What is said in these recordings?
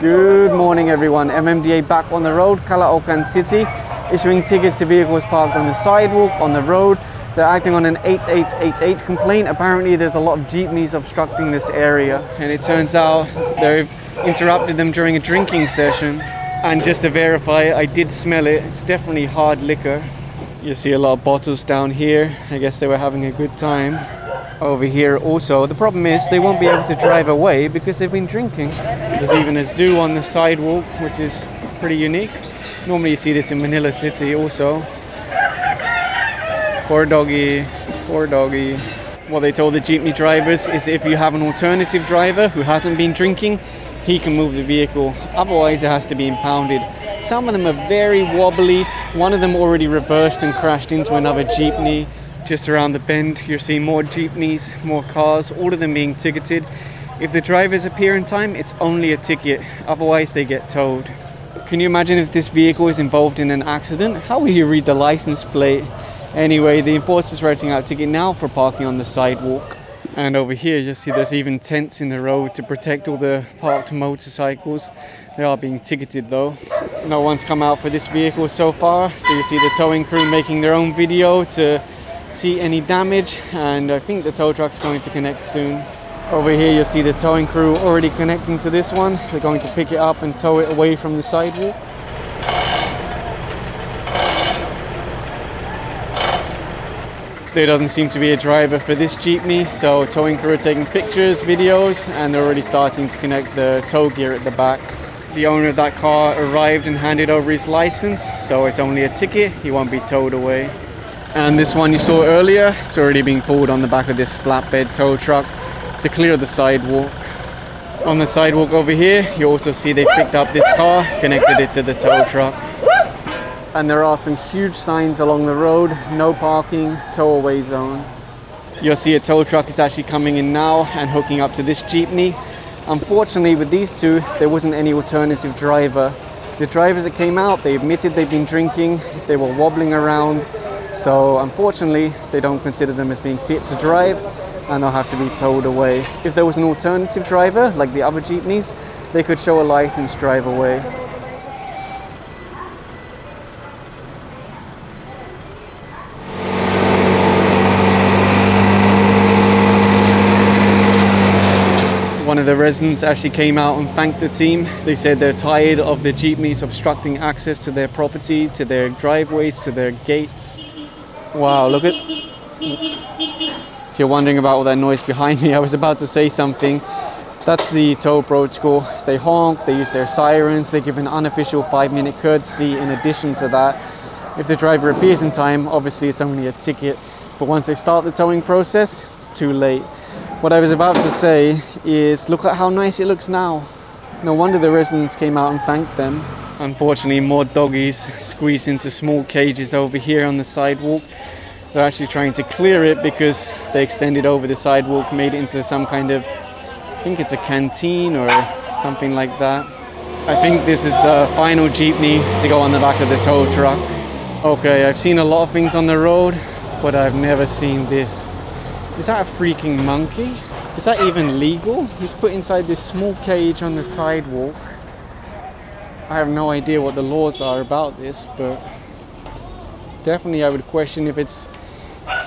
Good morning everyone, MMDA back on the road, Caloocan City, issuing tickets to vehicles parked on the sidewalk, on the road. They're acting on an 8888 complaint. Apparently there's a lot of jeepneys obstructing this area, and it turns out they've interrupted them during a drinking session. And just to verify, I did smell it, it's definitely hard liquor. You see a lot of bottles down here. I guess they were having a good time. Over here also, the problem is they won't be able to drive away because they've been drinking. There's even a zoo on the sidewalk, which is pretty unique. Normally you see this in Manila City also. Poor doggy, poor doggy. What they told the jeepney drivers is if you have an alternative driver who hasn't been drinking, he can move the vehicle. Otherwise it has to be impounded. Some of them are very wobbly. One of them already reversed and crashed into another jeepney. Just around the bend, you're seeing more jeepneys, more cars, all of them being ticketed. If the drivers appear in time, it's only a ticket, otherwise they get towed. Can you imagine if this vehicle is involved in an accident? How will you read the license plate? Anyway, the enforcer's writing out a ticket now for parking on the sidewalk. And over here, you see there's even tents in the road to protect all the parked motorcycles. They are being ticketed though. No one's come out for this vehicle so far, so you see the towing crew making their own video to see any damage, and I think the tow truck's going to connect soon. Over here you'll see the towing crew already connecting to this one. They're going to pick it up and tow it away from the sidewalk. There doesn't seem to be a driver for this jeepney, so towing crew are taking pictures, videos, and they're already starting to connect the tow gear at the back. The owner of that car arrived and handed over his license, so it's only a ticket, he won't be towed away. And this one you saw earlier, it's already being pulled on the back of this flatbed tow truck to clear the sidewalk. On the sidewalk over here, you also see they picked up this car, connected it to the tow truck. And there are some huge signs along the road, no parking, tow away zone. You'll see a tow truck is actually coming in now and hooking up to this jeepney. Unfortunately with these two, there wasn't any alternative driver. The drivers that came out, they admitted they've been drinking, they were wobbling around. So unfortunately, they don't consider them as being fit to drive, and they'll have to be towed away. If there was an alternative driver, like the other jeepneys, they could show a license, drive away. One of the residents actually came out and thanked the team. They said they're tired of the jeepneys obstructing access to their property, to their driveways, to their gates. Wow, look at... If you're wondering about all that noise behind me, I was about to say something. That's the tow protocol. They honk, they use their sirens, they give an unofficial 5-minute courtesy in addition to that. If the driver appears in time, obviously it's only a ticket. But once they start the towing process, it's too late. What I was about to say is, look at how nice it looks now. No wonder the residents came out and thanked them. Unfortunately, more doggies squeezed into small cages over here on the sidewalk. They're actually trying to clear it because they extended over the sidewalk, made it into some kind of, I think it's a canteen or something like that. I think this is the final jeepney to go on the back of the tow truck. Okay, I've seen a lot of things on the road, but I've never seen this. Is that a freaking monkey? Is that even legal? He's put inside this small cage on the sidewalk. I have no idea what the laws are about this, but definitely I would question if it's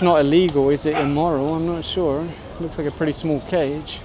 not illegal. Is it immoral? I'm not sure. Looks like a pretty small cage.